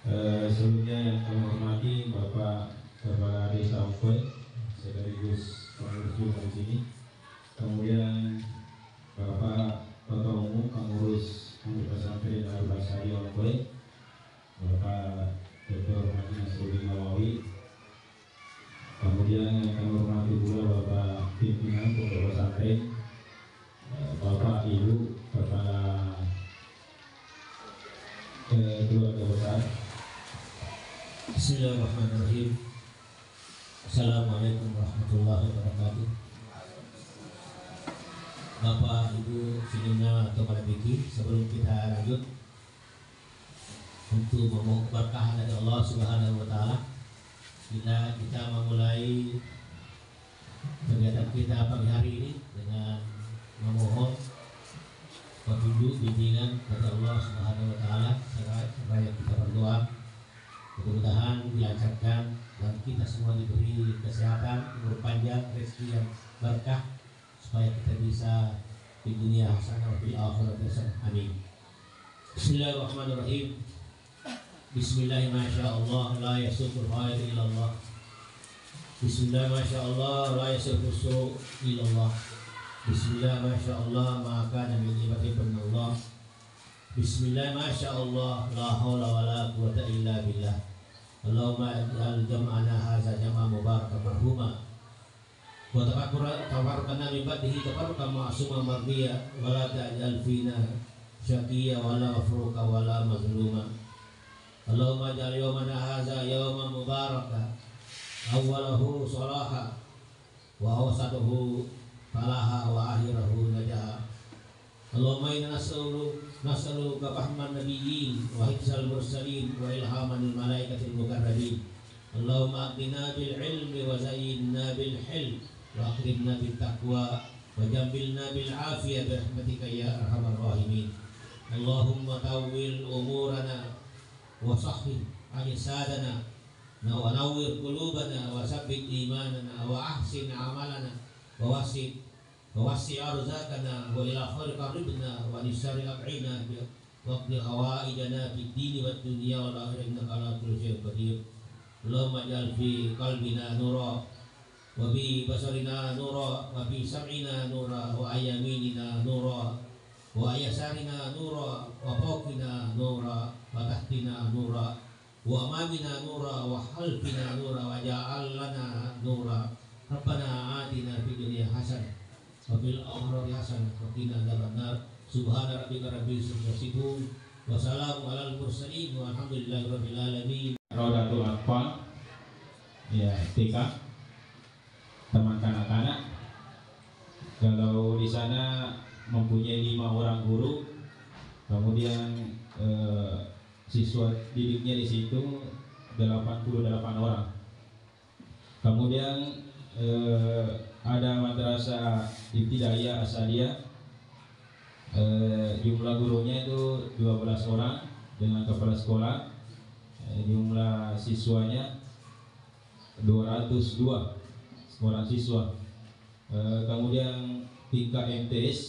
Sebelumnya yang kami hormati Bapak Kepala Desa Ongkoy sekaligus pengurus juga di sini. Kemudian Bapak Ketua Umum Pengurus Pondok Pesantren Darul Basari Ongkoy, Bapak Dr. Haji Nasruddin Nawawi. Kemudian yang kami hormati pula Bapak Pimpinan Pondok Pesantren, Bapak Ibu Kepala keluarga besar. Bismillahirrahmanirrahim. Assalamualaikum warahmatullahi wabarakatuh. Bapak, Ibu, Sinina atau para biki, sebelum kita lanjut untuk memohon keberkahan dari Allah Subhanahu wa taala, kita memulai kegiatan kita pagi hari ini dengan memohon petunjuk bimbingan dari Allah Subhanahu wa taala seraya kita berdoa mudah-mudahan dilancarkan dan kita semua diberi kesehatan, umur panjang, rezeki yang berkah supaya kita bisa di dunia hasanah wa fil akhirati hasanah. Amin. Bismillahirrahmanirrahim. Bismillah masyaallah la yasuful khair illallah. Bismillah masyaallah la yasuful illallah. Bismillah masyaallah maka dan min Allah. Bismillah masyaallah la haula wala quwata illa billah. Allahumma ij'al jam'ana hadza jam'an mubarakan marhuma wa tabarrakana min ba'dihi tabarrakan ma'suma mardiya wa la ta'jal fina syaqiyya wa la mafruqa wa la mazluma. Allahumma ij'al yawmana hadza yawman mubarakan awwalahu salaha wa awsatuhu falaha wa akhirahu najaha. Allahumma inna nas'aluka fahman nabiyyin wa hifzal mursalin wa ilhaman malaikatil mukarrabin. Allahumma aqina bil ilmi wa zayyinna bil hilm wa akrimna bil taqwa wa jambilna bil afiyah bi rahmatika ya arhamar rahimin. Allahumma tawwil umurana wa sahih ajsadana wa nawwir qulubana wa sabbit imanana wa ahsin amalana wa wasi arzakana wa ila khairi qaribna wa lisari aqina wa qdi hawaijana fid dini wad dunya wal akhirati innaka ala kulli syai'in qadir. Allahumma ij'al fi qalbina nura wa bi basarina nura wa bi sam'ina nura wa ayaminina nura wa ayasarina nura wa fawqina nura wa tahtina nura wa amamina nura wa khalfina nura wa ja'al lana nura. Rabbana atina fid dunya hasanah wa fil akhirati hasanah wa qina adzabannar. Subhana rabbika rabbil izzati yasifun wa salamun alal mursalin walhamdulillahi rabbil alamin. Raudatul Atfal, ya TK, teman kanak-kanak. Kalau di sana mempunyai 5 orang guru, kemudian siswa didiknya di situ 88 orang. Kemudian ada madrasah ibtidaiyah asaliyah, jumlah gurunya itu 12 orang dengan kepala sekolah, jumlah siswanya 202 orang siswa. Kemudian tingkat MTS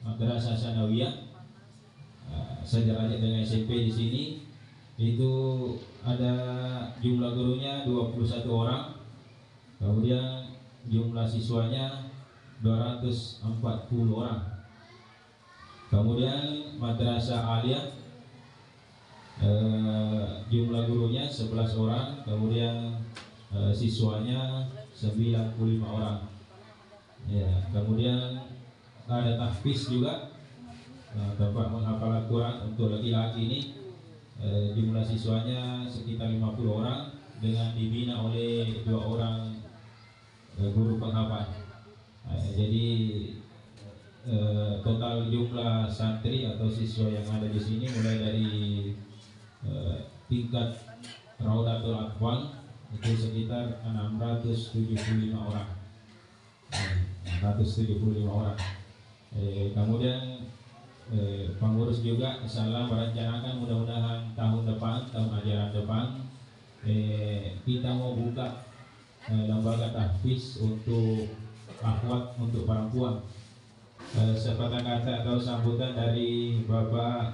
madrasah sanawiyah sederajat dengan SMP di sini itu ada jumlah gurunya 21 orang, kemudian jumlah siswanya 240 orang. Kemudian madrasah aliyah jumlah gurunya 11 orang, kemudian siswanya 95 orang. Ya, kemudian ada tahfiz juga, tempat menghafal Al-Quran untuk laki-laki ini, jumlah siswanya sekitar 50 orang dengan dibina oleh 2 orang guru penghafal. Jadi total jumlah santri atau siswa yang ada di sini mulai dari tingkat Raudatul Atfal itu sekitar 675 orang. 675 orang. Kemudian pengurus juga insyaallah merencanakan mudah-mudahan tahun ajaran depan kita mau buka lembaga tahfiz untuk akhwat, untuk perempuan. Sepatah kata atau sambutan dari Bapak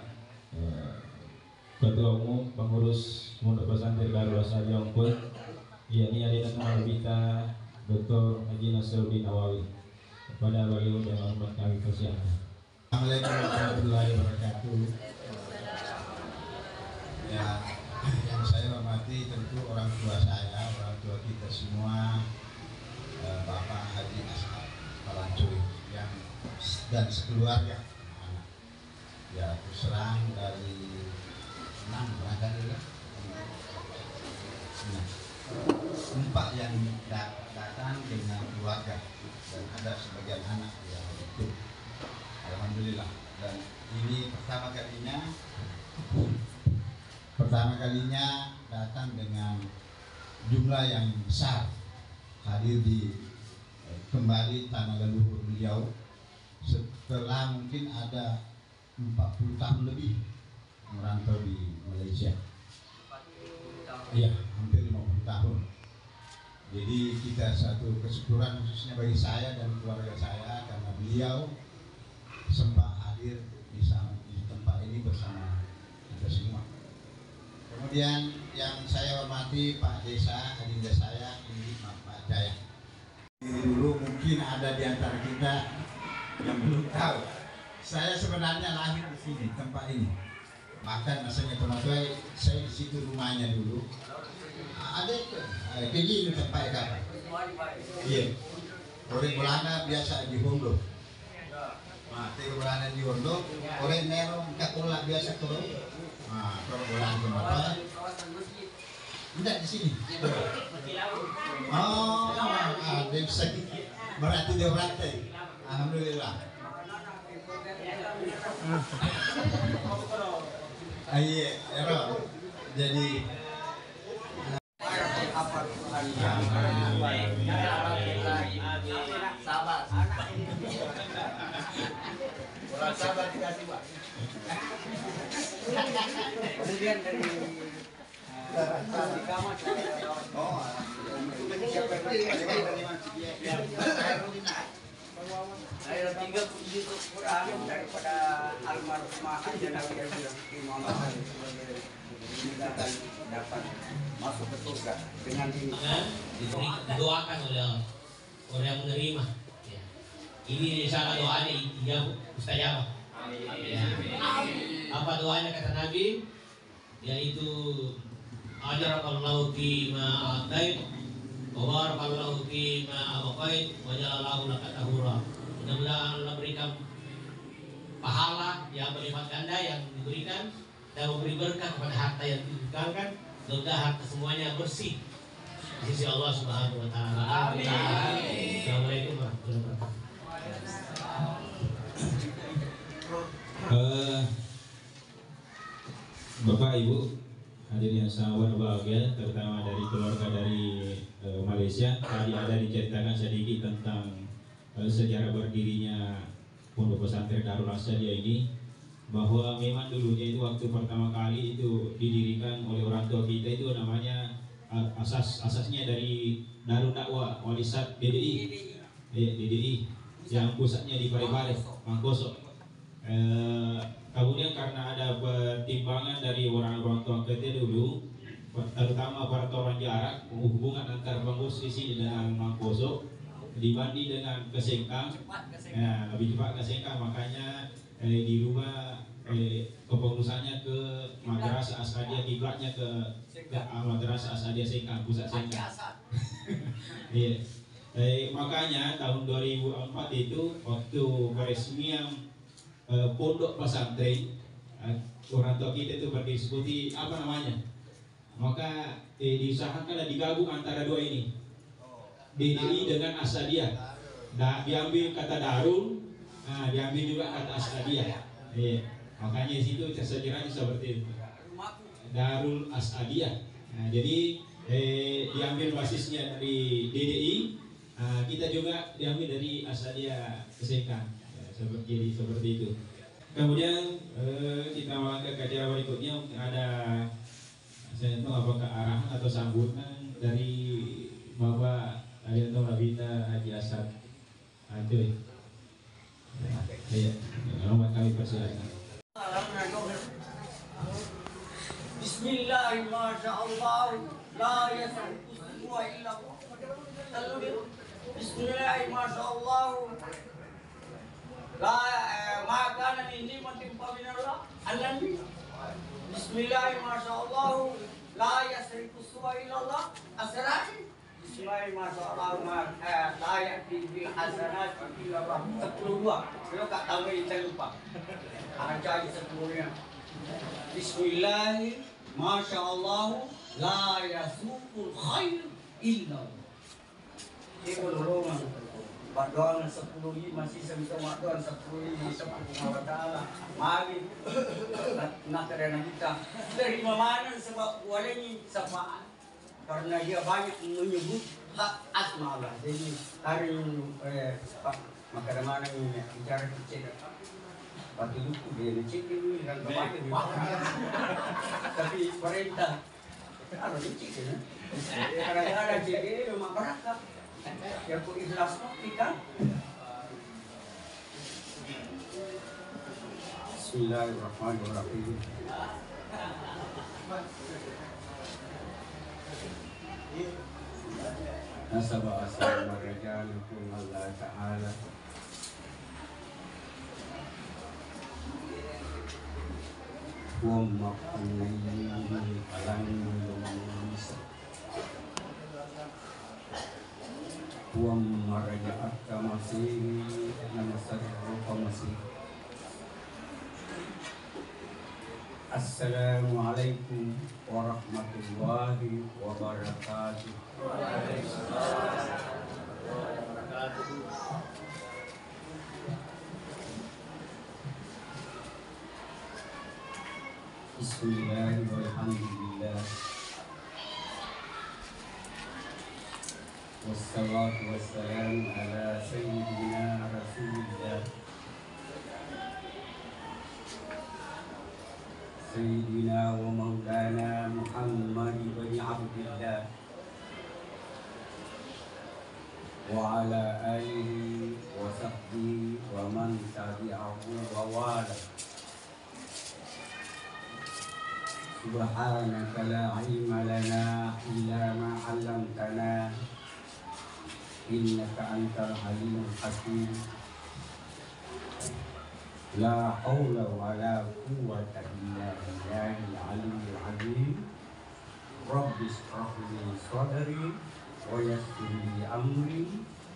Ketua Umum Pengurus Pondok Pesantren Darul Asad Yongpun, yakni Adina Marbita Dr. Haji Nasruddin Nawawi. Kepada beliau yang hormat kami persilakan. Assalamualaikum warahmatullahi wabarakatuh. Ya, yang saya hormati tentu orang tua saya, orang tua kita semua, Bapak Haji Ashad Palancuri yang dan sekeluarga anak. Ya, terus terang dari 6 barangkali ya. 4 yang datang dengan keluarga dan ada sebagian anak yang ikut. Alhamdulillah. Dan ini pertama kalinya datang dengan jumlah yang besar, hadir di kembali tanah leluhur beliau setelah mungkin ada 40 tahun lebih merantau di Malaysia. Ya, hampir 50 tahun. Jadi kita satu kesyukuran khususnya bagi saya dan keluarga saya karena beliau sempat hadir di tempat ini bersama kita semua. Kemudian yang saya hormati Pak Desa, adinda saya ini Pak Jaya. Dulu mungkin ada di antara kita yang belum tahu. Saya sebenarnya lahir di sini, tempat ini. Makan masanya Tomatoy, saya di situ rumahnya dulu. Ada keji itu tempat apa? Iya. Orang Belanda biasa di Hondo. Nah, 3 bulan di Hondo, orang Nero Kakola biasa turun. Nah, kalau bulan Tomatoy. Tidak di sini. Oh, dia bisa berarti dia berantai. Alhamdulillah. Iya, jadi sabar dikasih Pak. Kemudian dari kamar saya tinggal puji Quran daripada almarhumah Haji Nabi Imam dapat masuk ke surga dengan ini. Didoakan oleh orang yang menerima. Ya. Ini salah doanya yang mustajabah. Ya. Apa doanya kata Nabi? Yaitu ajarakallahu fi ma atait wa barakallahu fi ma abqait wa ja'alallahu laka tahura. Mudah-mudahan Allah berikan pahala yang berlipat ganda yang diberikan dan memberi berkah kepada harta yang ditinggalkan. Semoga harta semuanya bersih di sisi Allah Subhanahu wa taala. Amin. Assalamualaikum warahmatullahi wabarakatuh. Bapak Ibu hadirin yang sangat berbahagia, terutama dari keluarga dari Malaysia. Tadi ada diceritakan sedikit tentang sejarah berdirinya Pondok Pesantren Darul Asadiah ini, bahwa memang dulunya itu waktu pertama kali itu didirikan oleh orang tua kita itu namanya asasnya dari Darul Dakwah Walisat DDI, DDI yang pusatnya di Parepare, Mangkosok. Kemudian karena ada pertimbangan dari orang-orang tua kita dulu, terutama para orang jarak, hubungan antara pengurus di sini dengan Mangkosok dibanding dengan Kesengkang, lebih cepat Kesengkang, makanya dirubah kepengurusannya ke Madrasah Asadiah, kiblatnya ke Madrasah Asadiah Sengkang, pusat Sengkang. Iya. Makanya tahun 2004 itu waktu peresmian pondok pesantren, orang tua kita itu berdiskusi apa namanya, maka diusahakan dan digabung antara dua ini, DDI dengan Asadiah. Nah, diambil kata Darul, diambil juga kata Asadiah. Makanya situ sejarahnya seperti itu, Darul Asadiah. Nah, jadi diambil basisnya dari DDI, kita juga diambil dari Asadiah Kesengkang. Jadi seperti itu. Kemudian kita melangkah ke acara berikutnya. Ada saya tahu apakah arahan atau sambutan dari Bapak Adinda Marbita Haji Ashad. Itu ya, kami persilakan. Bismillah, masya Allah, la yasriku wa illa Bismillah, masya Allah, la makanan ini matim paminallah alami. Bismillah, masya Allah, la yasriku wa illallah asrati. Bismillah, masya Allah, la yakti bil hasanat illa Allah. 10 kalau tak tambah kita lupa. Aja 10-nya. Bismillah, masya Allah, la yasukul khair illa. Ini golongan. Badoan 10 masih semua badoan 10 Allah Taala. Mari nak kerana kita dari mana sebab waleni syafaat. Karena dia banyak menyebut hak asma Allah. Jadi hari maka mana ini bicara kecil. Pati luku dia lecet ini dan kemarin tapi perintah kalau lecet ya kadang-kadang jadi masyarakat yang ku ikhlas kan. Bismillahirrahmanirrahim. Nasabah asal marjalukum Allah Ta'ala wa maqnayni alanisa wa marja'at kamasi namasarru kamasi. Assalamualaikum warahmatullahi wabarakatuh. Bismillahirrahmanirrahim. Walhamdulillah. Wassalatu wassalamu ala sayyidina Rasulillah Sayyidina wa maulana Muhammad bin Abdillah wa ala alihi wa sahbihi wa man tabi'ahu wa wala. Subhanaka la ilma lana illa ma 'allamtana innaka antal alimul hakim. La haula wa la quwwata illa billahil aliyyil azim. Rabbi shrah li sadri wa yassir li amri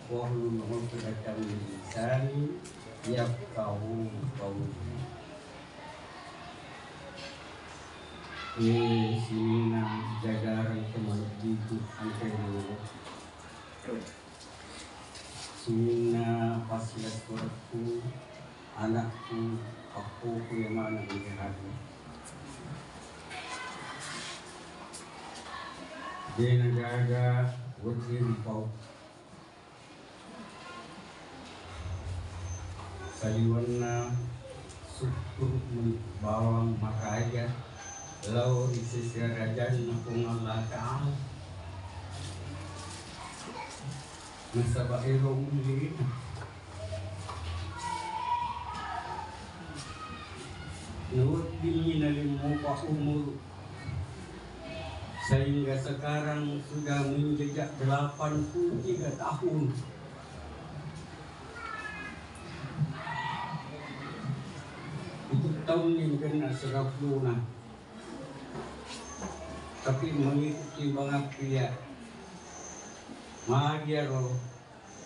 wahlul 'uqdatam min lisani yafqahu qawli. Sini jajaran teman itu angkai dulu. Sina pasilas kurku, anakku, aku yang mana ini hari. Dia jaga wajib kau. Saliwana syukur bawang makaya. Lau isi sirajan nakung Allah Ta'ala Nasabahirong ulit Nuwat bininalim pa umur Sehingga sekarang sudah menjejak 83 tahun. Itu tahun yang kena 10 tapi mengikuti banyak pria magia roh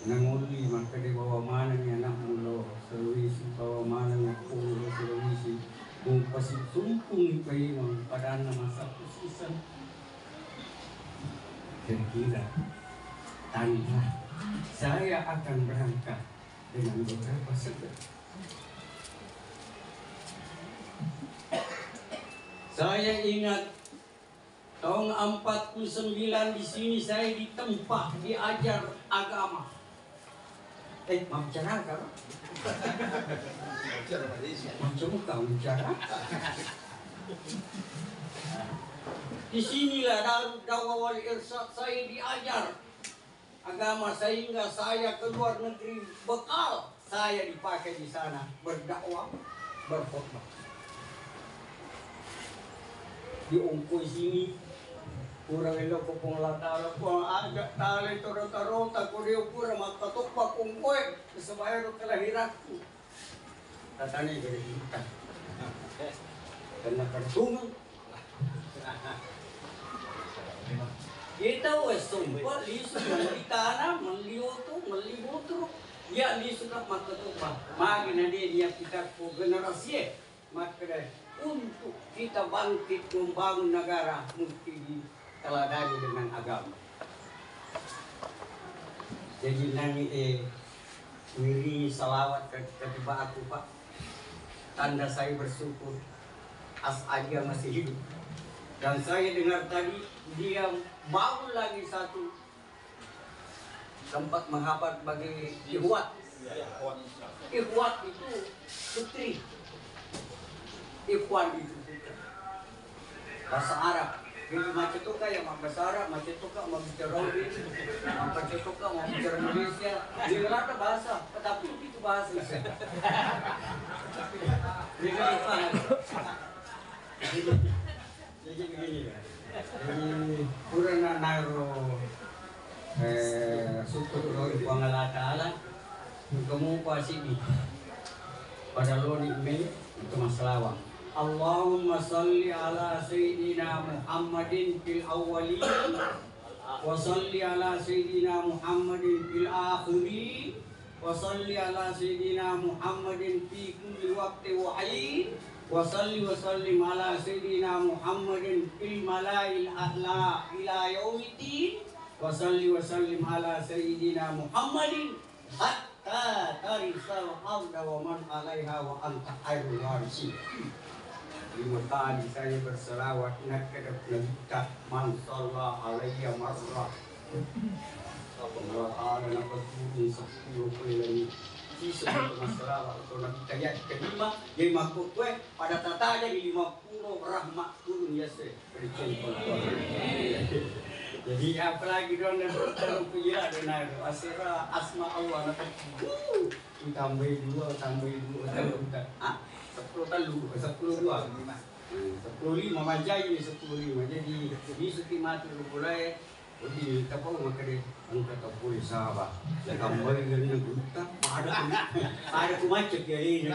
nanguli maka di bawah mana ni anak mulo Sulawesi bawah mana ni pulau Sulawesi pasti tumpung payung pada masa khususan kira-kira tanda saya akan berangkat dengan beberapa segera. Saya ingat tahun 49 di sini saya ditempa diajar agama. Mau bicara apa? Macam kau bicara? Di sinilah dakwah wal irsyad saya diajar agama sehingga saya keluar negeri bekal saya dipakai di sana berdakwah berkhutbah. diungkoy sini kurang ilo ko pong latara ko agak tali taro-taro takuriyo pura makatukpak ungkoy sa bayaro kalahiran ko tatani dari kita karena kartungan kita wes sumpah lisu malitana malibuto ya lisu nak makatukpak magi na dia kita ko generasi maka untuk kita bangkit membangun negara mesti diteladani dengan agama. Jadi nanti wiri salawat ketiba aku Pak, tanda saya bersyukur as aja masih hidup. Dan saya dengar tadi dia bangun lagi satu tempat menghafal bagi ikhwat. Ikhwat itu putri. Ikhwan itu bahasa Arab. Jadi macam itu kayak bahasa Arab, macam itu kan mau bicara Arabi, macam itu kan mau bicara Indonesia. Dia ngerti bahasa, tetapi itu bahasa Indonesia. Dia apa? Jadi begini kan. Jadi kurang naro syukur dari Allah Taala. Kamu pasti di pada loni ini itu masalah. Allahumma salli ala Sayyidina Muhammadin fil awwalin wa salli ala Sayyidina Muhammadin fil akhirin wa salli ala Sayyidina Muhammadin fi kulli waqti wa ayin wa sallim ala Sayyidina Muhammadin fil malail a'la ila yaumiddin wa sallim ala Sayyidina Muhammadin hatta tarisal arda wa man alaiha wa anta khairul warithin. Lima kali saya berselawat nak kepada kita man sallallahu alaihi marrah. Allah Taala nak bersyukur sepuluh kali. Sebelum masalah atau nak kita kelima dia makut pada tatanya di 50 rahmat turun ya se. Jadi apalagi dong dan pujian dan asira asma Allah nak tambah dua sepuluh dua 10 majai 10 jadi di setiap mulai di tapau makade angka tapau sahabat kembali dengan buta ada kumacet ya ini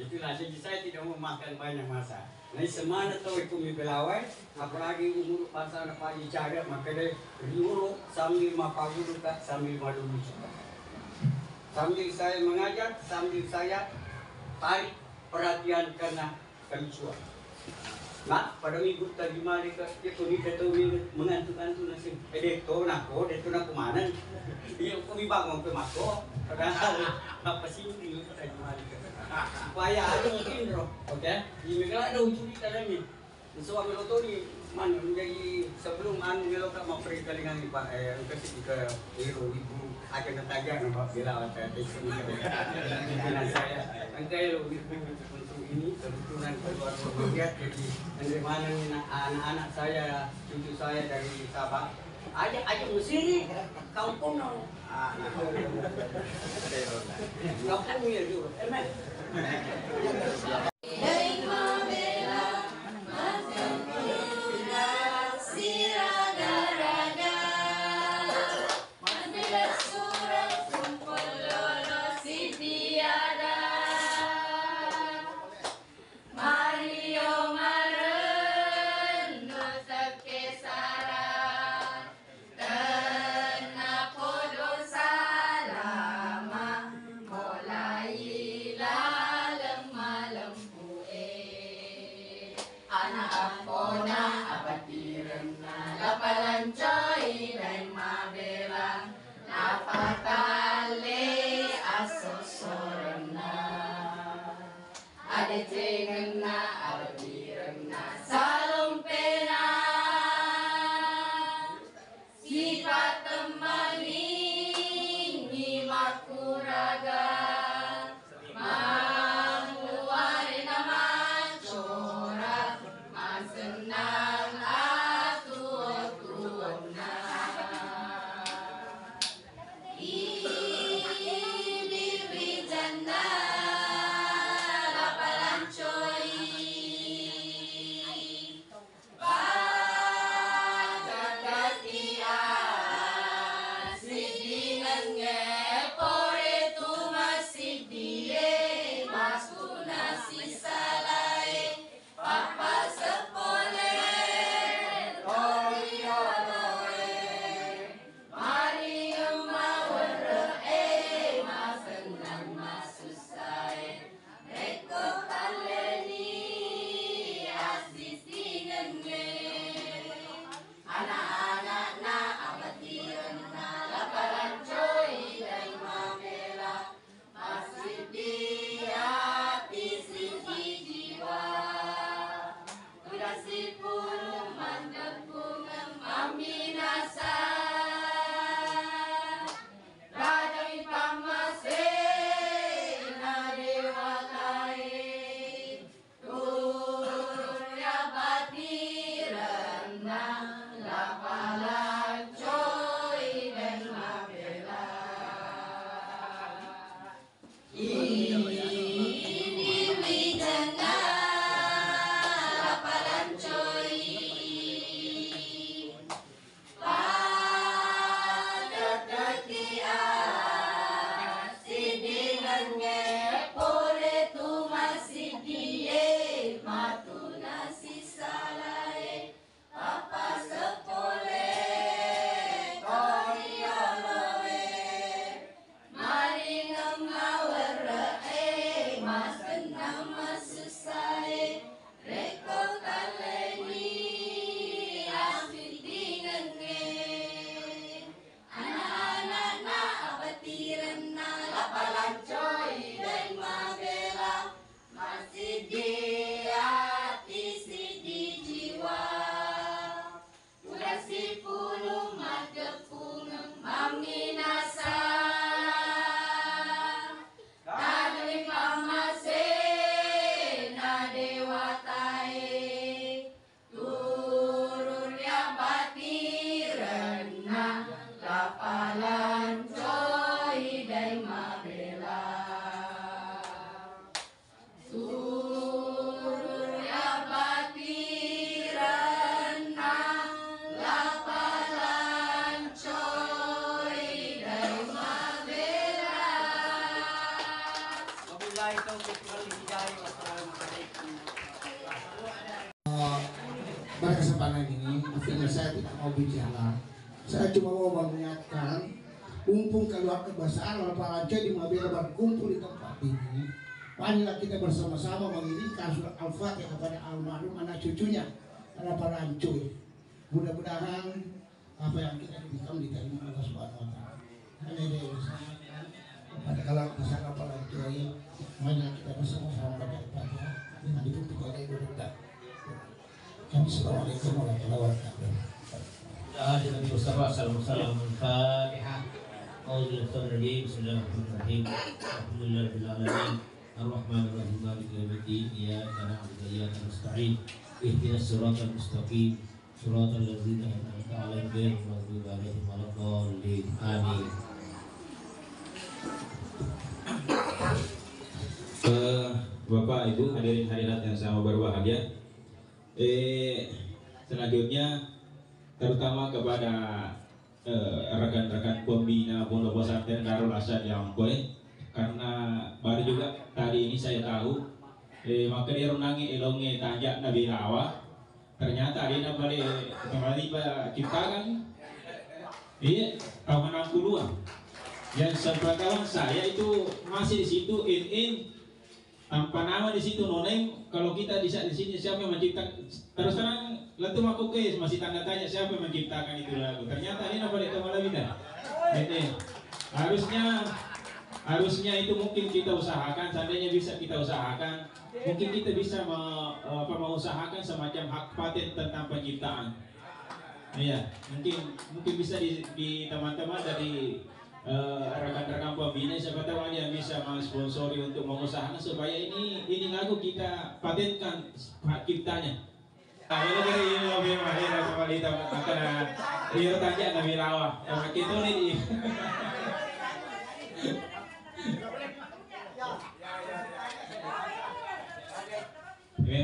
itulah jadi saya tidak mau makan banyak masa nah semana tahu itu mibelawai apalagi umur pasal pagi cara makade riuro sambil mapagulu sambil madulu sambil saya mengajar sambil saya tarik perhatian karena kelucuan. Nah, pada minggu tadi malam dia kami ketahui mengantuk-antuk nasi. Deto nak kemana? Dia kami bangun ke mako. Padahal apa sih ini tadi malam? Supaya ada mungkin bro, oke? Ini kalau ada ujung di dalamnya. Soal meloto ni mana menjadi sebelum melo tak mau pergi kalingan ni Pak kasih ke hero ibu akan nataja nama bila ada dengan saya angkai lo untuk ini kebetulan keluarga jadi dari mana anak-anak saya cucu saya dari Sabah aja mesiri kampung kampung ya dulu Pada kesempatan ini, akhirnya saya tidak mau bicara. Saya cuma mau mengingatkan, mumpung keluarga besar para lancar di Mabera berkumpul di tempat ini, marilah kita bersama-sama mengirimkan surat Al-Fatihah kepada almarhum anak cucunya, para lancar. Mudah-mudahan apa yang kita berikan diterima Allah Subhanahu Wa Taala. Hanya dari saya. Pada kalau besar para lancar, marilah kita bersama-sama baca Al-Fatihah dengan dipimpin oleh Ibu Dokter. Assalamualaikum warahmatullahi wabarakatuh. Nabi Mustafa salam Al-Fatihah. Bismillahirrahmanirrahim. Bismillahirrahmanirrahim. Alhamdulillahirabbil alamin. Ar-Rahmanir-Rahim. Maliki yaumiddin. Iyyaka na'budu wa iyyaka nasta'in. Ihdinas siratal mustaqim. Siratal ladzina an'amta 'alaihim ghairil maghdubi 'alaihim waladdallin. Amin. Bapak Ibu hadirin hadirat yang sama berbahagia. Selanjutnya terutama kepada rekan-rekan pembina Pondok Pesantren Darul Asyad yang Ampoi, karena baru juga tadi ini saya tahu maka dia renangi elonge tanjak Nabi Rawa, ternyata dia kembali ciptakan tahun 60-an. Yang sepengetahuan saya itu masih di situ in tanpa nama di situ nonem. Kalau kita di sini siapa yang menciptakan, terus terang letum aku masih tanda tanya siapa yang menciptakan itu lagu. Ternyata ini apa itu malah bina. Ini harusnya itu mungkin kita usahakan, seandainya bisa kita usahakan, mungkin kita bisa mengusahakan semacam hak paten tentang penciptaan. Iya, mungkin bisa di teman-teman dari rekan-rekan pembina, siapa tahu ada yang bisa mensponsori untuk mengusahakan supaya ini lagu kita patenkan hak ciptanya. Ini dari ini lebih mahir kembali karena dia tanya Nabi Rawa sama kita nih.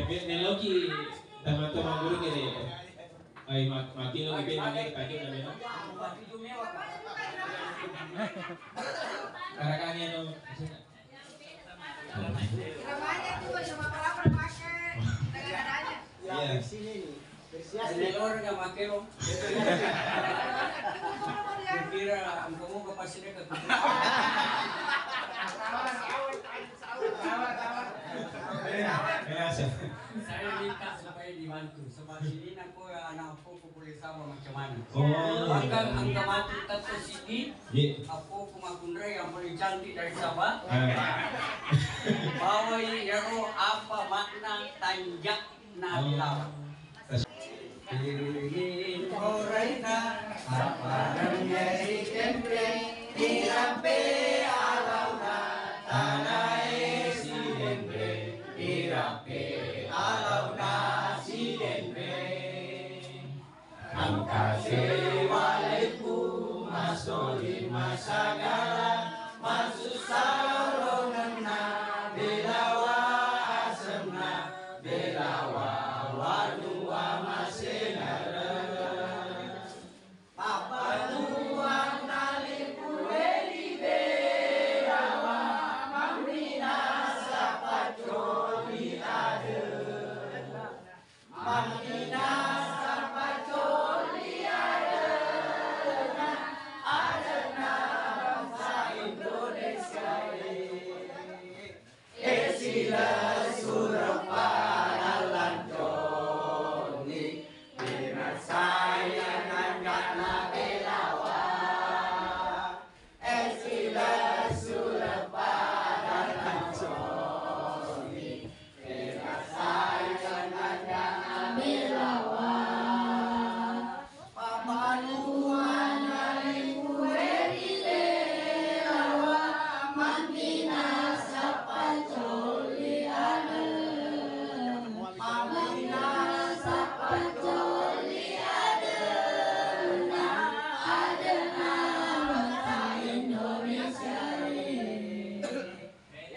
Neloki teman-teman guru kiri. Ay mati lo lebih mahir tanya Nabi Rawa. Karakannya dong. Namanya tuh sama berapa pakai dengan Iya. Sini nih. Senador nggak pakai om. Kira kamu ke pasirnya ke Saya minta supaya dibantu. Sebab ini aku anakku boleh sama macam mana. Oh, Bahkan angka mati tetap sini. Iya. Aku Kumakundra yang paling cantik dari Sabah. Ah. Bawa ini apa makna tanjak nabilawa. Ini koraina apa namanya ikempe irampe alauna tanai sidempe irampe alauna sidempe angkase walaikum masoli masagala masusarongna belawa asemna belawa wadua masenara papa nuang nalipueli belawa mamina sapacoli ada mamina sapacoli ada bangsa Indonesia esila surapa lanconi dengan saya nanggana belawa esila surapa lanconi dengan saya nanggana belawa papanuan alipueri belawa mamina sapacoli ada mamina sapacoli ada bangsa Indonesia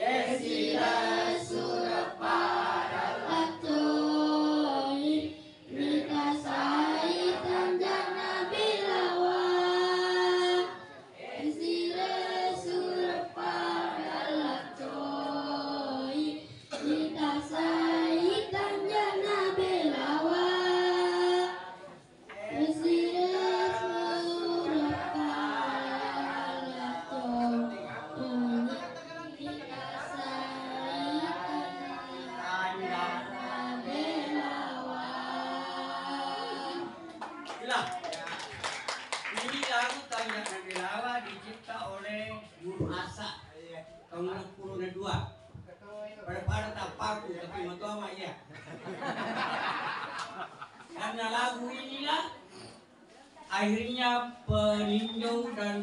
esila surapa lanconi nikasai tanjana belawa esila surapa lanconi nikasai tanjana belawa esila surapa lanconi nikasai tanjana belawa. Inilah. Ini lagu Tanjana Belawa dicipta oleh Guru Asa tahun 62. Pada tak paku tapi matoma ya. Karena lagu inilah akhirnya peninjau dan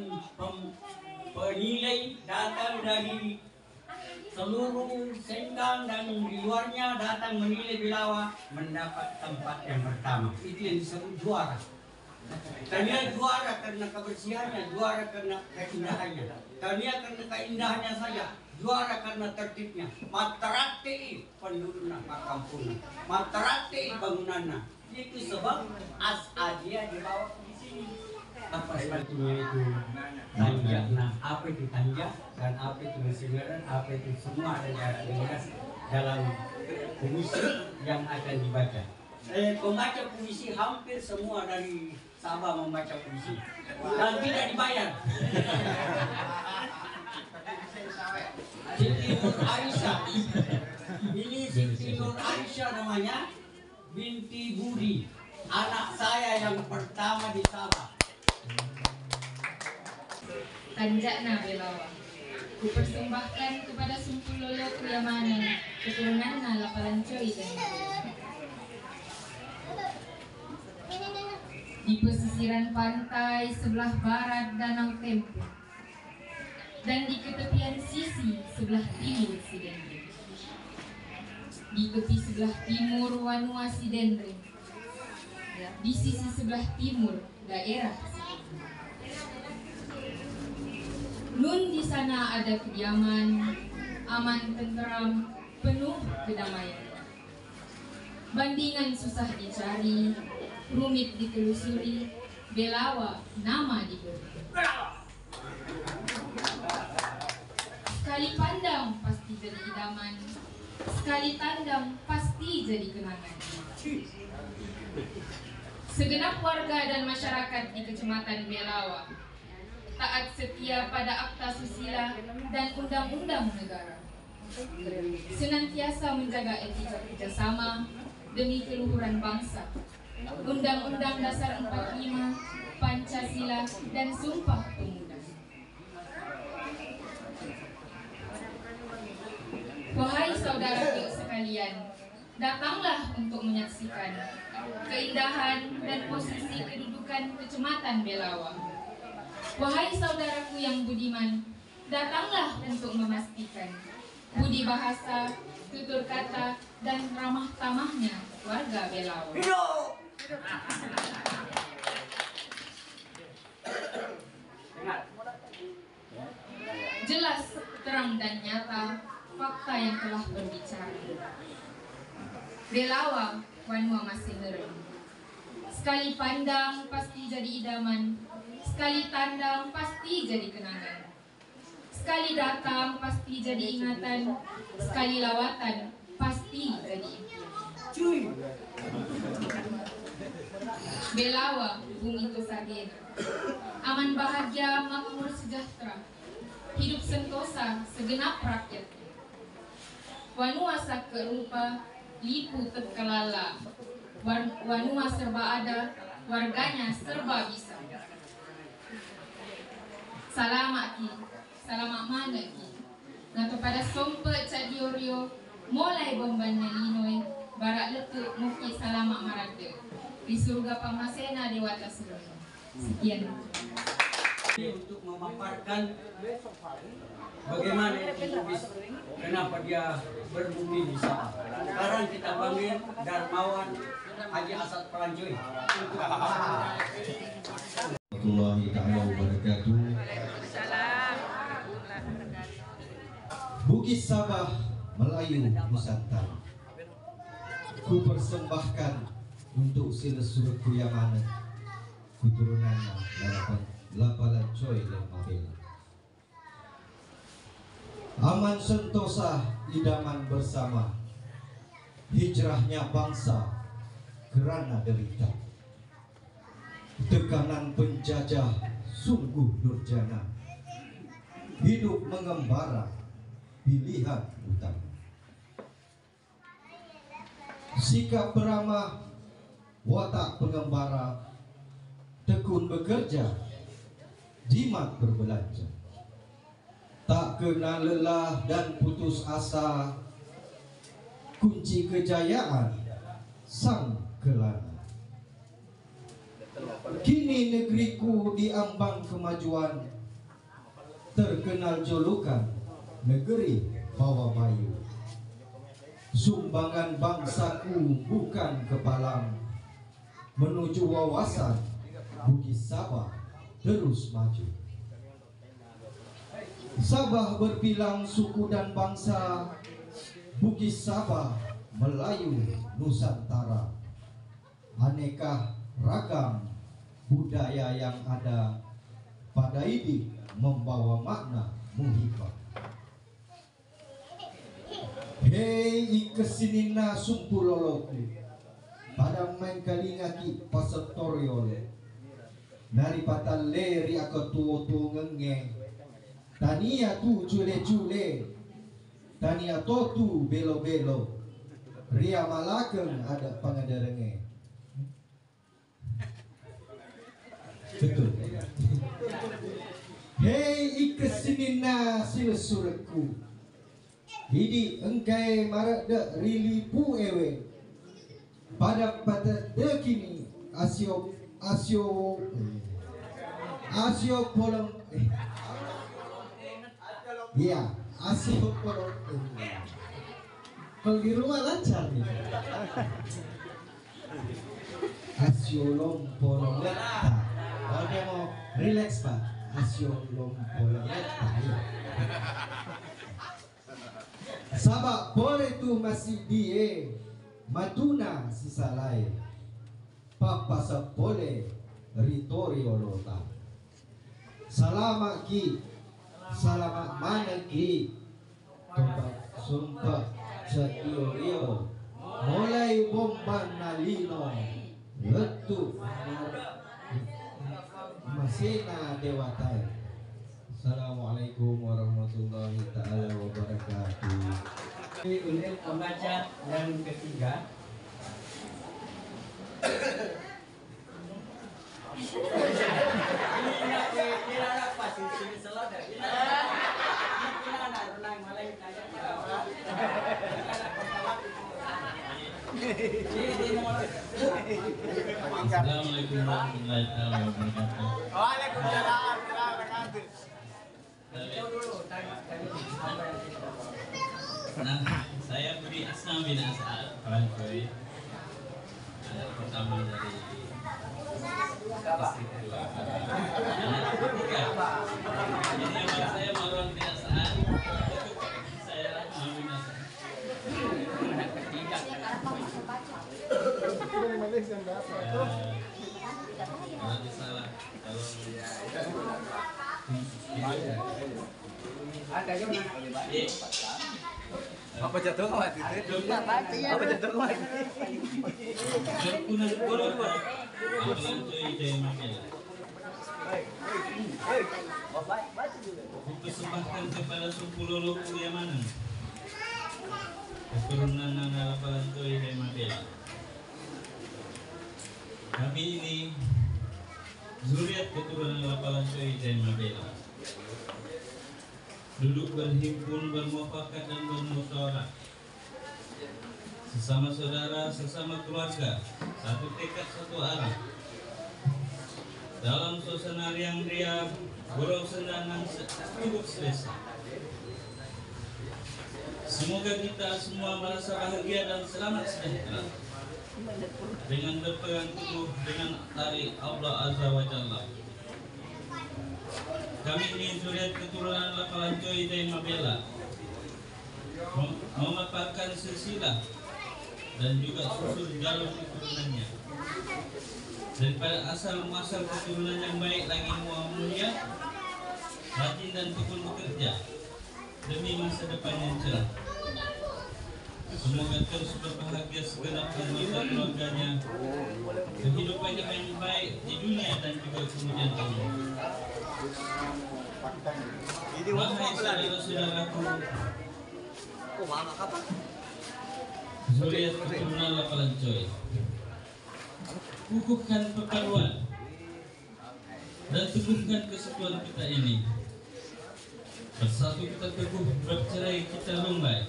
penilai datang dari seluruh Sengkang dan di luarnya datang menilai Belawa mendapat tempat yang pertama. Itu yang disebut juara. Tania juara karena kebersihannya, juara karena keindahannya. Tania karena keindahannya saja, juara karena tertibnya. Materati penduduknya, makampungnya. Materati bangunannya. Itu sebab dia dibawa di sini. Apa sebetulnya itu tanjak? Nah, apa itu tanjak dan apa itu mesingeran, apa itu semua ada dalam puisi yang akan dibaca. Pembaca puisi hampir semua dari Sabah membaca puisi dan tidak dibayar. Siti Nur Aisyah, ini Siti Nur Aisyah namanya, binti Budi, anak saya yang pertama di Sabah. Tanjana Belawa, kupersembahkan kepada Sumpul Lolo Priyamana, keturunan Lapalancoi dan di pesisiran pantai sebelah barat Danau Tempe dan di ketepian sisi sebelah timur Sidendre, di tepi sebelah timur Wanua Sidendre, di sisi sebelah timur daerah Sidendre. Nun di sana ada kediaman, aman tenteram, penuh kedamaian. Bandingan susah dicari, rumit ditelusuri, Belawa nama diberi. Sekali pandang pasti jadi idaman, sekali tandang pasti jadi kenangan. Segenap warga dan masyarakat di Kecamatan Belawa taat setia pada Akta Susila dan undang-undang negara. senantiasa menjaga etika kerjasama demi keluhuran bangsa, Undang-Undang Dasar 45, Pancasila, dan Sumpah Pemuda. Wahai saudaraku sekalian, datanglah untuk menyaksikan keindahan dan posisi kedudukan Kecamatan Belawa. Wahai saudaraku yang budiman, datanglah untuk memastikan budi bahasa, tutur kata, dan ramah tamahnya warga Belawa. Jelas, terang, dan nyata fakta yang telah berbicara. Belawa, Wanua masih ngerem. Sekali pandang pasti jadi idaman, sekali tandang pasti jadi kenangan. Sekali datang pasti jadi ingatan, sekali lawatan pasti jadi impian. Belawa, bumi Tosagena, aman bahagia makmur sejahtera, hidup sentosa segenap rakyatnya. Wanua sak rupa, lipu terkelala, Wanua serba ada, warganya serba bisa. Salamat ki, salamat mana ki, nato pada sompe cadiorio, mulai bomban nelinoy, barak letuk muki salamat marade, di surga pamasena dewata seluruh. Sekian. Untuk memaparkan bagaimana kenapa dia berbumi di sana. Sekarang kita panggil Darmawan Haji Asad Pelanjoy. Warahmatullahi ta'ala wabarakatuh. Bugis Sabah Melayu Nusantara, ku persembahkan untuk silesurku yang mana keturunannya lapalan coy dan mabela. Aman sentosa idaman bersama, hijrahnya bangsa kerana derita. Tekanan penjajah sungguh durjana, hidup mengembara pilihan utama. Sikap beramah, watak pengembara, tekun bekerja, jimat berbelanja. Tak kenal lelah dan putus asa, kunci kejayaan sang kelana. Kini negeriku diambang kemajuan, terkenal julukan negeri bawah bayu. Sumbangan bangsaku bukan kepalang, menuju wawasan Bugis Sabah terus maju. Sabah berbilang suku dan bangsa, Bugis Sabah Melayu Nusantara. Aneka ragam budaya yang ada pada ini membawa makna muhibah. Hei ikesinina sumpuloloku, pada main kalingaki pasetoriol, nari patalle riaka tuo ngenge, tania tu cule, tania totu belo, ria malakeng ada pangadarenge. Betul. Hei ikesinina silesurku, hidi engkai marak de rilipu ewe, pada dekini asio polong, ya asio polong. Kalau di rumah lancar nih. Asio polong leta. Oke, mau relax pak. Asio polong leta. Sabak boleh tu masih die, matuna sisa lain. Papa sapole ritorio lota. Salamat ki, salamat mana ki. Tobat sumpah cadiorio, mulai bomban nalino, letup masina dewatai. Assalamualaikum warahmatullahi taala wabarakatuh. Untuk membaca yang ketiga. Assalamualaikum warahmatullahi wabarakatuh. Waalaikumsalam warahmatullahi Nah, saya Budi Asnam bin As'ad, Palancoy. Anak pertama dari istri kedua. Anak ketiga. Jadi abang saya Marwan bin As'ad. Saya Rahman bin As'ad. Anak ketiga. Kalau disalah, kalau apa jatuh kawan itu? Apa jatuh kawan? Persembahkan kepada suku Lolo Kuriamanan, keturunan Nana Palancoy dan Mabela. Kami ini zuriat keturunan Palancoy dan Mabela. Duduk berhimpun, bermuafakat dan bermusyawarah, sesama saudara, sesama keluarga, satu tekad, satu arah. Dalam suasana riang riang, gurau sendangan cukup selesa. Semoga kita semua merasa bahagia dan selamat sejahtera dengan berpegang teguh dengan tali Allah Azza wa Jalla. Kami ini zuriat keturunan Palancoy dan Mabela, memaparkan silsilah dan juga susul jalur keturunannya. Daripada asal muasal keturunan yang baik lagi mulia, rajin dan tekun bekerja demi masa depan yang cerah. Semoga terus berbahagia segenap anggota keluarganya, kehidupannya yang baik di dunia dan juga kemudian Allah. Wahai saudara-saudaraku, zuriat keturunan Palancoy, kukuhkan perpaduan dan teguhkan kesatuan kita ini. Bersatu kita teguh, bercerai kita lumbai.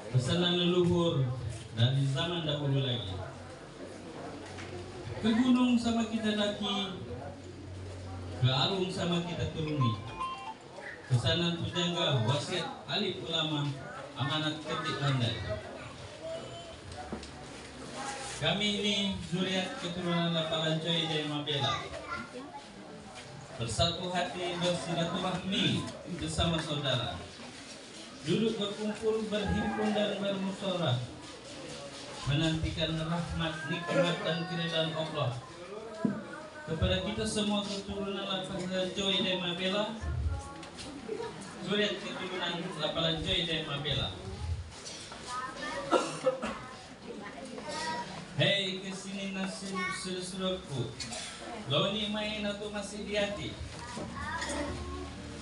Pesanan leluhur dari zaman dahulu lagi. Ke gunung sama kita daki, ke arung sama kita turuni. Pesanan pujangga, wasiat alif ulama, amanat ketik pandai. Kami ini zuriat keturunan Palancoy dan Mabela. Bersatu hati, bersilaturahmi bersama saudara. Duduk berkumpul, berhimpun dan bermusyawarah, menantikan rahmat, nikmat dan keridhaan Allah kepada kita semua keturunan Palancoy dan Mabela, zuriat keturunan Palancoy dan Mabela. Hei kesini nasib saudaraku, loni main atau masih di hati.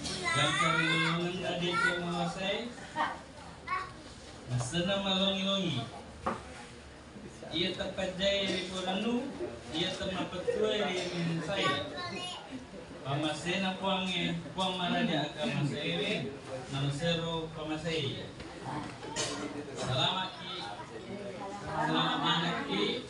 Gantari lulungan adik yang menguasai, nasana malongi-longi. Ia tepat jaya di Puranu, ia temat petua di minum saya. Pamasena puangnya, puang maraja akan masairi, nalusero pamasai. Selamat ki, selamat anak ki,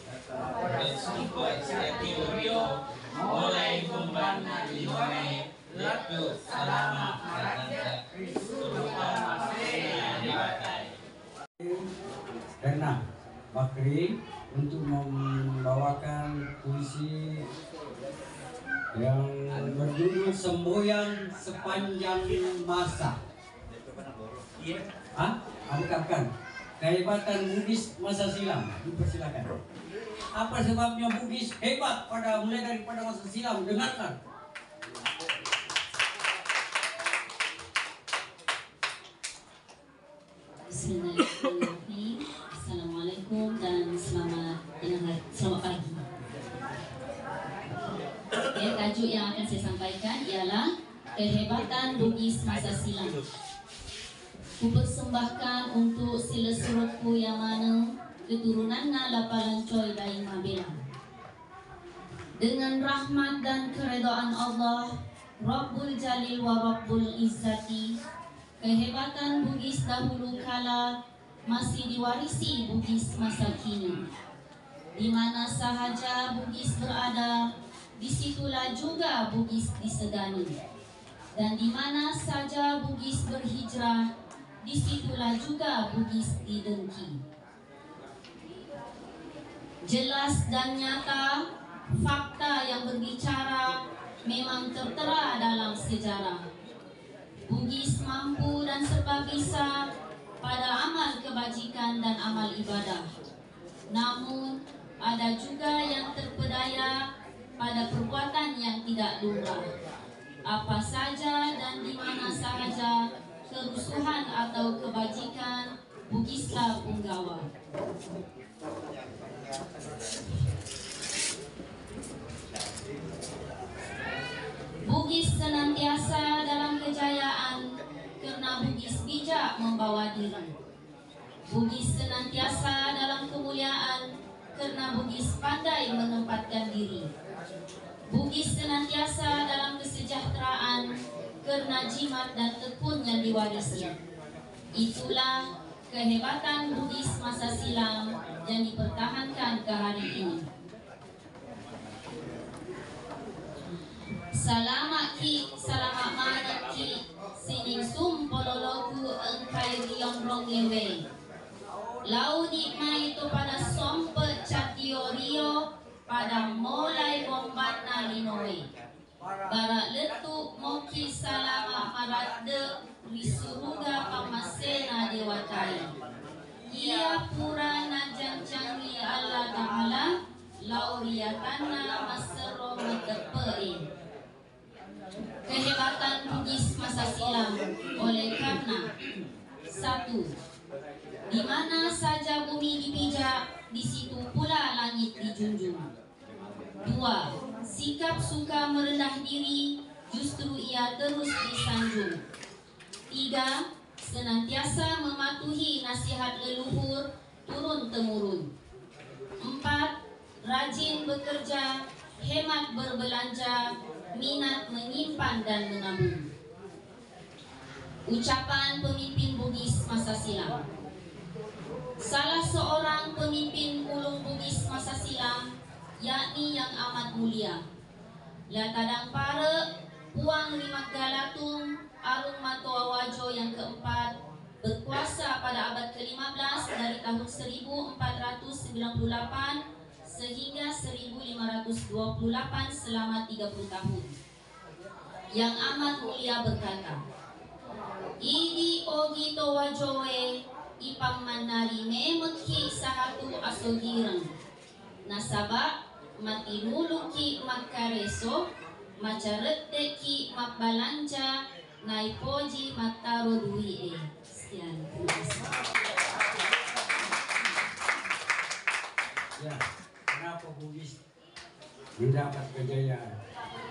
dan sumpah siaki urio, mulai kumbana di mulai. Lalu selamat meraja Suruhan Masena dibatai. Karena Bakri untuk membawakan puisi yang berjudul Semboyan Sepanjang Masa. Bukan. Kehebatan Bugis masa silam. Dipersilakan. Apa sebabnya Bugis hebat mulai daripada masa silam? Dengarkan. Bismillahirrahmanirrahim. Assalamualaikum dan selamat pagi. Tajuk yang akan saya sampaikan ialah kehebatan Bugis masa silam. Ku persembahkan untuk sila surutku yang mana keturunanna lapalan coy daing mabela. Dengan rahmat dan keredaan Allah, Rabbul Jalil wa Rabbul Izzati, kehebatan Bugis dahulu kala masih diwarisi Bugis masa kini. Di mana sahaja Bugis berada, disitulah juga Bugis disegani. Dan di mana saja Bugis berhijrah, disitulah juga Bugis didengki. Jelas dan nyata, fakta yang berbicara memang tertera dalam sejarah. Bugis mampu dan serba bisa pada amal kebajikan dan amal ibadah. Namun, ada juga yang terpedaya pada perbuatan yang tidak lumrah. Apa saja dan di mana sahaja kerusuhan atau kebajikan, Bugislah punggawa. Bugis senantiasa dalam kejayaan karena Bugis bijak membawa diri. Bugis senantiasa dalam kemuliaan karena Bugis pandai menempatkan diri. Bugis senantiasa dalam kesejahteraan karena jimat dan tekun yang diwarisi. Itulah kehebatan Bugis masa silam yang dipertahankan ke hari ini. Salamat ki, salamat manan ki, sining sumpololoku engkai riong rong yewe. Lau nikmai itu pada sompet catio rio, pada mulai bombat nalinoe. Barak letuk moki salama marade, risuruga pamasena dewatai. Ia pura najang cangi Allah Ta'ala, lau riatanna masero metepein. Kehebatan Bugis masa silam oleh karena 1. Di mana saja bumi dipijak, di situ pula langit dijunjung. 2. Sikap suka merendah diri, justru ia terus disanjung. 3. Senantiasa mematuhi nasihat leluhur turun-temurun. 4. Rajin bekerja, hemat berbelanja, minat menyimpan dan menabung. Ucapan pemimpin Bugis masa silam. Salah seorang pemimpin ulung Bugis masa silam, yakni yang amat mulia, Latadang Pare, Puang Limak Galatung, Arung Matoa Wajo yang keempat, berkuasa pada abad ke-15 dari tahun 1498 sehingga 1528 selama 30 tahun. Yang amat mulia berkata, Idi ogi to wajowe ipang manari memeki sahatu asogirang nasaba matinuluki makareso macarete ki mabalanja naipoji mataro duwi. Sekian, terima kasih. Ya, kenapa Bugis mendapat kejayaan?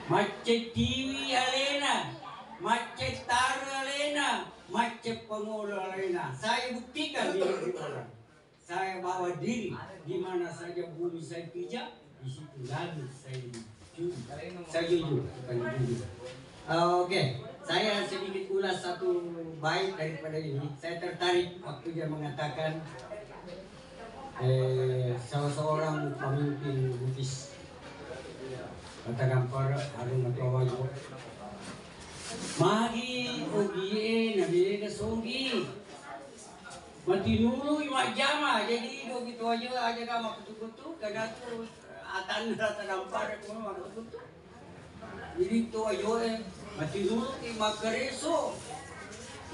Macet TV alena, macet tara alena, macet pengolah alena. Saya buktikan di orang. Saya bawa diri di mana saja bumi saya pijak, di situ lalu saya jujur. Saya jujur, bukan jujur. Oke, saya sedikit ulas satu bait daripada ini. Saya tertarik waktu dia mengatakan salah seorang pemimpin Bugis Latadang Pare Arung Matoa Wajo magi ogie nabi kasogi matinulu imajama jadi begitu aja kama kutu-kutu karena tu atan Latadang Pare kuma kutu jadi tu ayo matinulu imakareso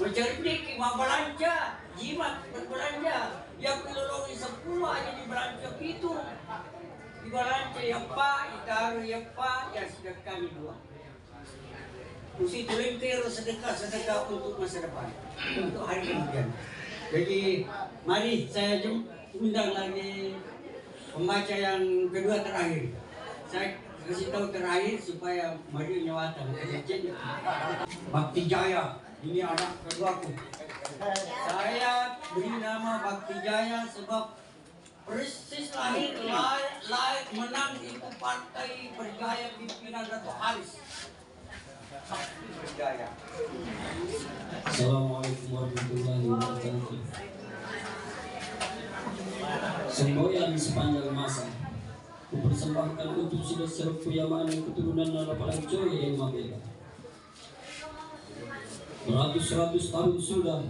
mencari mabalanja jimat berbelanja yang pilolongi 10 aja di belanja itu di belanja yang pak itaruh yang pak yang sedekah dua mesti tulentir sedekah untuk masa depan untuk hari kemudian. Jadi mari saya undang lagi pembaca yang kedua terakhir. kasih tahu terakhir supaya maju nyawatan kecil. Bakti Jaya, ini anak keduaku. Saya beri nama Bakti Jaya sebab persis lahir menang itu partai berjaya pimpinan Dato' Haris. Bakti Berjaya. Assalamualaikum warahmatullahi wabarakatuh. Semboyan sepanjang masa kupersembahkan untuk saudara Kuyamanan keturunan Nalapalang Coy yang Mabela. Beratus-ratus tahun sudah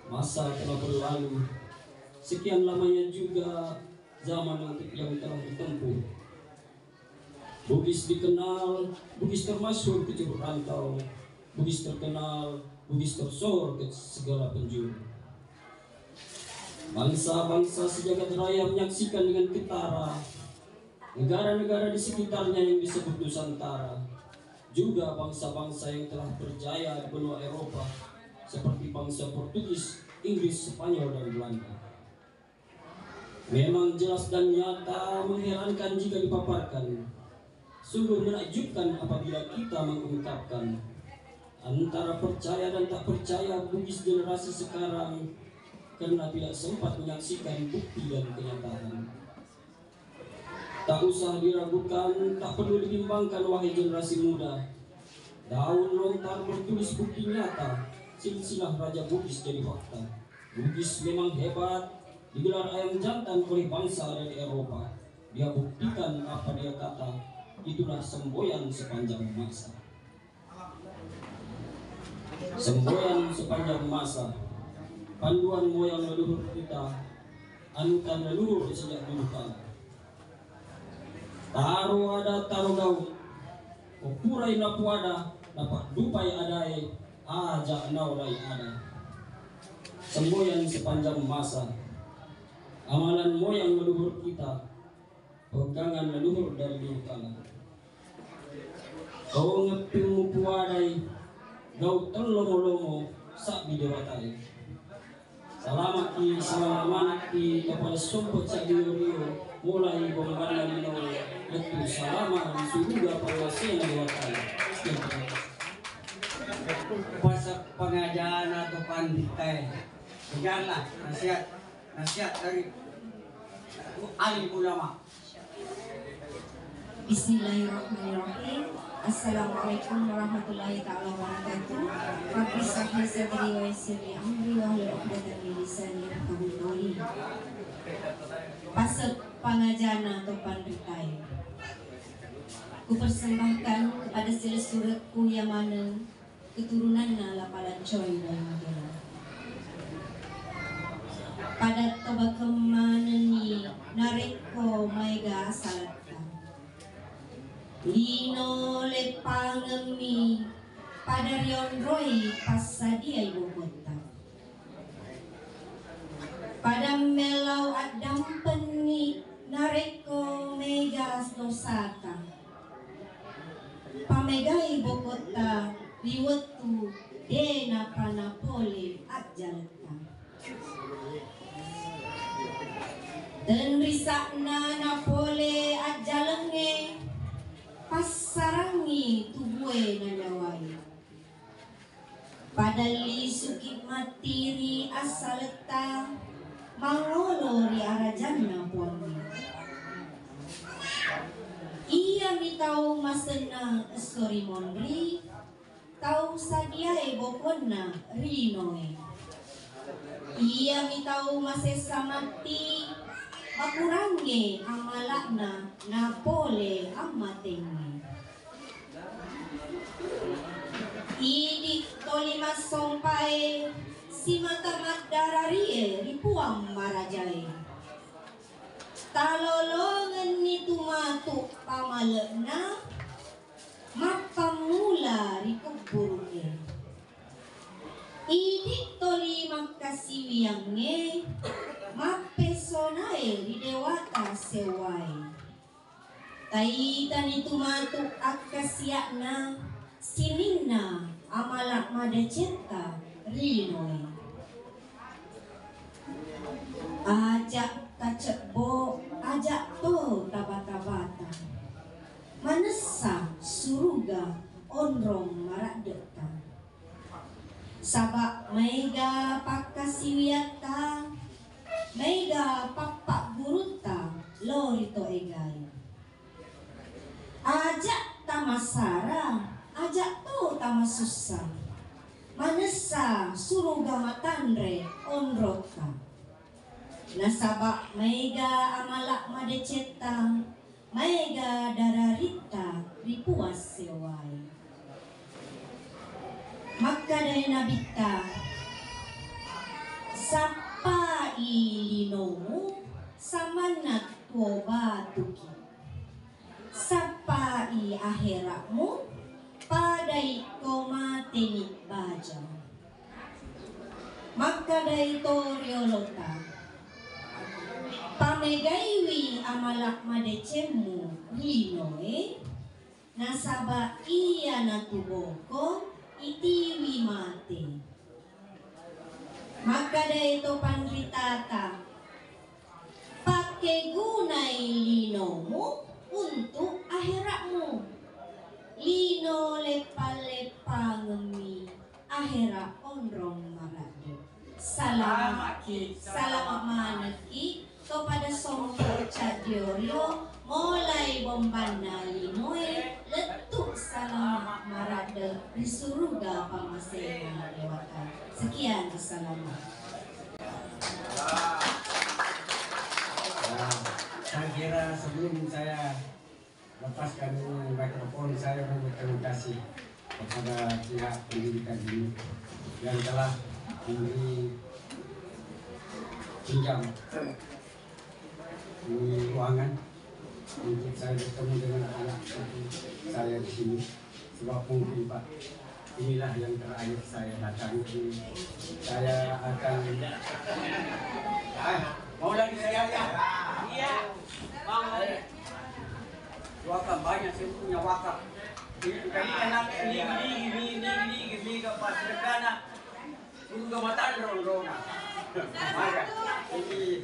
masa telah berlalu, sekian lamanya juga zaman yang telah ditempuh. Bugis dikenal, Bugis termasyhur ke Curug Rantau, Bugis terkenal, Bugis tersohor ke segala penjuru. Bangsa-bangsa sejagat raya menyaksikan dengan ketara negara-negara di sekitarnya yang disebut Nusantara, juga bangsa-bangsa yang telah berjaya di benua Eropa seperti bangsa Portugis, Inggris, Spanyol, dan Belanda. Memang jelas dan nyata mengherankan jika dipaparkan. Sungguh menakjubkan apabila kita mengungkapkan antara percaya dan tak percaya Bugis generasi sekarang, karena tidak sempat menyaksikan bukti dan kenyataan. Tak usah diragukan, tak perlu dibimbangkan wahai generasi muda. Daun lontar bertulis bukti nyata, silsilah Raja Bugis jadi fakta. Bugis memang hebat, digelar ayam jantan oleh bangsa dari Eropa. Dia buktikan apa dia kata, itulah semboyan sepanjang masa. Semboyan sepanjang masa, panduan moyang leluhur kita, anutan leluhur sejak dulu kala. Taro ada taro gaul, opurai napuada, dapat dupai adai, ajak naurai ada. Semboyan sepanjang masa, amalan moyang leluhur kita, pegangan leluhur dari dulu kala. Kau ngepilmu puadai, gau terlomo-lomo, sak bidewatai. Selamat ki kepada sompot sak dio-dio, mulai bombardan minor, letu salama di surga pengasih dewatai. Puasa pengajaran atau panditai, janganlah nasihat dari alim ulama. Bismillahirrahmanirrahim. Assalamualaikum warahmatullahi ta'ala wabarakatuh. Rabbi shrah li sadri wa yassir li amri wahlul 'uqdatam min lisani yafqahu qawli. Pasal pangajana atau panditai, kupersembahkan kepada seluruh Kuyamanan keturunan Nalapalang Coy dan Mabela. Pada tobakemaneni nareko maiga asalata. Lino lepangemi pada riondroi pasadia ibu kota. Pada melau adam peni nareko mega dosata. Pamega ibu kota liwetu dena panapole ajalta. Dan risakna napole ajalenge pasarangi tubuhe na dawai. Padali sukit matiri asaleta mangono ri arajan na puangi. Ia mi tau masena story monri, tau sadiae bokonna rinoe. Ia mi tau masesa mati, makurangi amalakna napole amatenge. Idi tolima sompai si mata madararie ripuang marajai. Talolongan ni tumatu pamalekna mapamula rikuburunge. Idi tolima kasiwiange mapesonae di dewata sewai. Taitan itu matuk akasiakna siningna amalak madaceta rinoe. Ajak kacekbo ajak to tabata-bata. Mana suruga onrong maradeta. Sabak maiga pakasiwiata, maiga pakpak guruta lorito egay. Ajak tamasara, ajak to tamasusah, manesa suruga matandre onrota. Nasabak maiga amalak madeceta, maiga dararita ripuas sewai. Maka dari nabita sapa ilinomu samanat tuoba tuki, sapa i akhiratmu padai koma tenik baja. Maka dari toriolota pamegaiwi amalak madecemu linoe, nasaba iya natuboko itiwi mate. Maka dari itu pandritata pakai gunai linomu untuk akhiratmu. Lino lepa-lepa ngemi akhirat onrong marade. Selamat manaki kepada sombong cadiorio mulai bombana linoe letuk selamat marade di surga pamasena dewata. Sekian selamat. Saya kira sebelum saya lepaskan mikrofon, saya mau berterima kasih kepada pihak pendidikan ini yang telah memberi pinjam ini ruangan untuk saya bertemu dengan anak saya di sini. Sebab mungkin Pak, inilah yang terakhir saya datang. Saya akan mau lagi saya ya. Iya. Bang, wakaf banyak, saya punya wakaf. Ini kan ini ke pasirkana. Juga mata rona. Maka ini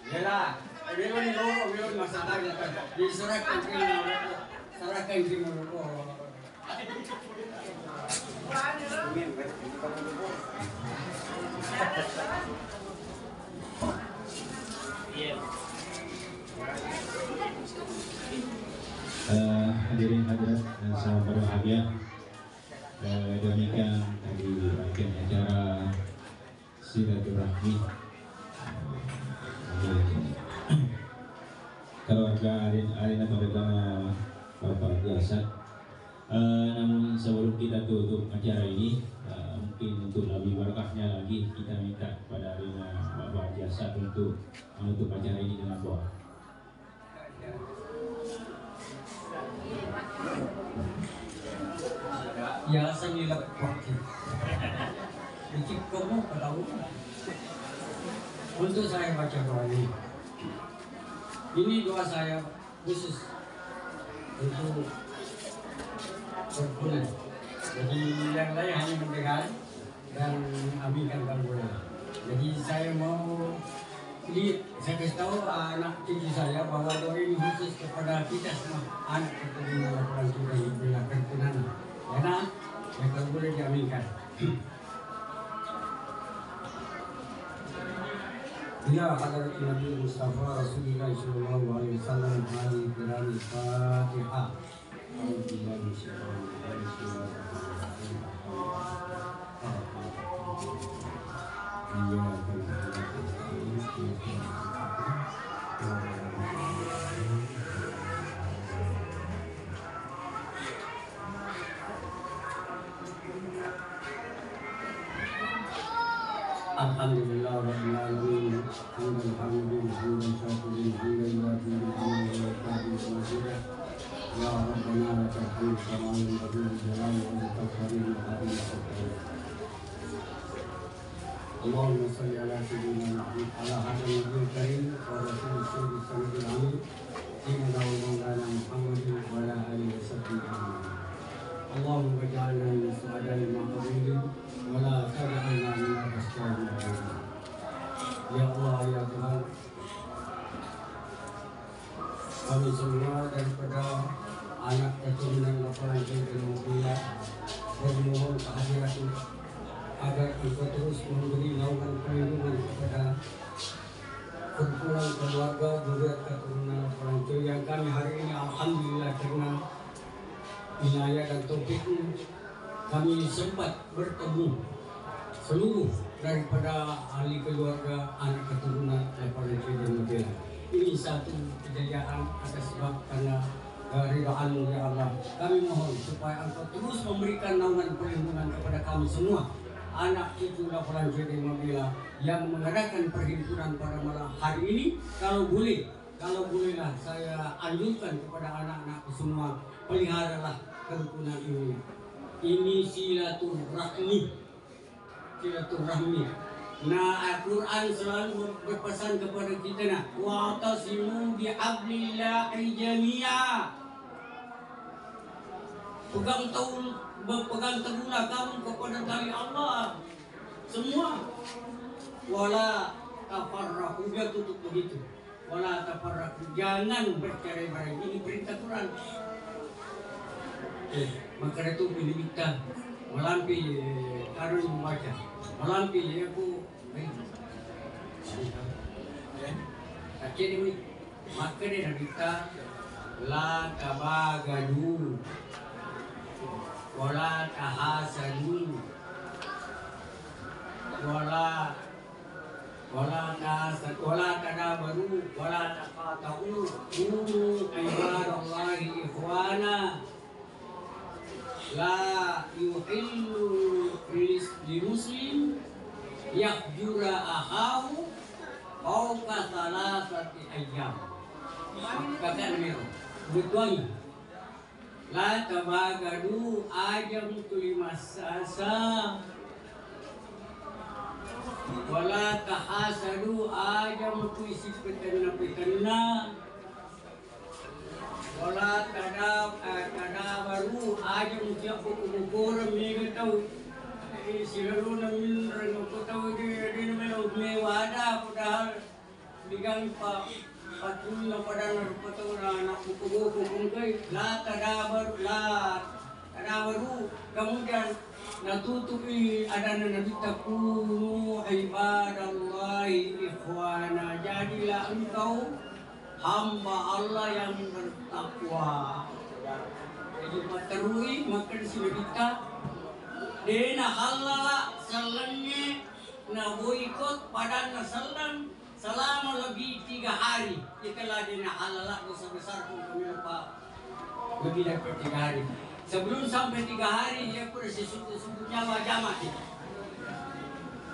yalah. Memang ini memang masalahnya kan. Diserahkan terima. Hadirin hadirat dan sahabat berbahagia, demikian tadi rangkaian acara silaturahmi keluarga Alina Perdana Bapak Jasad. Namun sebelum kita tutup acara ini, mungkin untuk lebih berkahnya lagi kita minta kepada Alina Bapak Jasad untuk menutup acara ini dengan doa. Ya samilah waktu. Dikit kamu tahu. Untuk saya baca doa ini. Ini doa saya khusus untuk berguna. Jadi yang lain hanya mendengar dan aminkan kalau boleh. Jadi saya mau saya kasih tahu anak cucu saya bahwa doa ini khusus kepada kita semua, anak kita di orang tua yang berikan kenan. Karena yang kalau boleh diaminkan. Ya hadirat Nabi Mustafa Rasulullah sallallahu alaihi wasallam hari kirani Fatihah. Alhamdulillah rabbil alamin. Hamdan hamidin hamdan syakirin hamdan wajibi hamdan wajibi. Ya Rabbana lakal hamd kama yanbaghi li jalali wajhika wa karim. Allahumma shalli ala sayyidina Muhammad ala hadin nabiyil karim wa rasul sayyidil amin. Sayyidina wa maulana Muhammadin wa ala alihi wa sahbihi. Allahumma ij'alna min su'ada'il maqburin wa la taj'alna min al-ashqiyyin. Ya Allah ya Tuhan, kami semua daripada anak keturunan laporan Mulia, bermohon kehadiran agar engkau terus memberi naungan perlindungan kepada kumpulan keluarga zuriat keturunan laporan yang kami hari ini alhamdulillah karena inayah dan taufikmu kami sempat bertemu seluruh daripada ahli keluarga anak keturunan laporan Mulia. Ini satu kejayaan atas sebab karena ridhaan-Mu ya Allah. Kami mohon supaya Engkau terus memberikan naungan perlindungan kepada kami semua anak cucu laporan Mulia yang mengadakan perhimpunan pada malam hari ini. Kalau bolehlah saya anjurkan kepada anak-anakku semua, peliharalah kerukunan ini. Ini silaturahmi. Nah, Al-Quran selalu berpesan kepada kita wa'tasimu bihablillahi jami'a. Berpegang teguhlah kamu kepada tali Allah semua. Wala tafarraqu, dia tutup begitu. Wala tafarraqu, jangan bercerai-berai. Ini perintah Quran. Maka itu pilih kita melampi karun membaca. Melampi aku kacau ni maka dia kita la tabagadu wala tahasadu wala tadabaru wala taqata'u kunu ibadallahi ikhwana la yuhillu li muslim yakjura ahahu fauqa thalathati ayyam. Kakak namanya betul. La tabagadu ajam tulimasasa wala tahasadu ajam tuisi petana wala tadabaru ajam siap ukur mega tahu silalu namin rano ko tahu di may wada padahal bigang patul na padahal patau na nakukugo kungkay la tadabaru kemudian natutupi ada nabita kunu ibadallahi ikhwana, jadilah engkau hamba Allah yang bertakwa. Jadi terui maka disebutkan dena halala salannya na boikot pada nasalan selama lebih 3 hari. Itulah dena halala dosa besar pun kami lupa lebih dari 3 hari. Sebelum sampai 3 hari dia pun sebutnya wajah kita.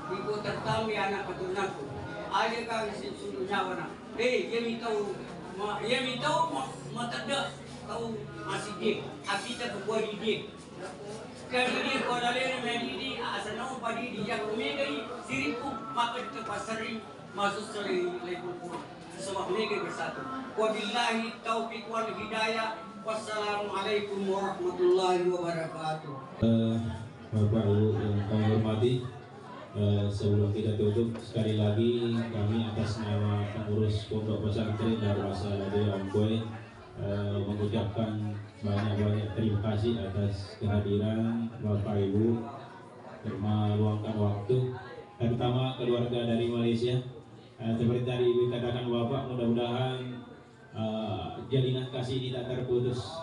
Ibu tertamu anak keturunanku. Ada kami sebutnya wana. Dia minta matanda tahu masih dia. Api tak buat dia. Kali dia kalau lele medidi asal padi dia kumegai siriku maka kita pasari masuk sekali lepas semua mereka bersatu. Wabillahi taufiq wal hidayah. Wassalamualaikum warahmatullahi wabarakatuh. Bapak Ibu yang kami hormati, sebelum kita tutup sekali lagi kami atas nama pengurus Pondok Pesantren Darmasa Lade Ampue mengucapkan banyak-banyak terima kasih atas kehadiran Bapak Ibu meluangkan waktu, terutama keluarga dari Malaysia. Seperti tadi Ibu katakan Bapak, mudah-mudahan jalinan kasih ini tak terputus,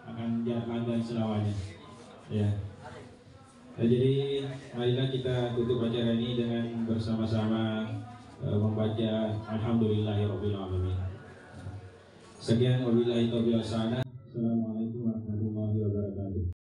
akan jarak langgeng selamanya. Ya. Jadi marilah kita tutup acara ini dengan bersama-sama membaca Alhamdulillahirabbil alamin. Sekian wabillahi taufiq. Assalamualaikum warahmatullahi wabarakatuh.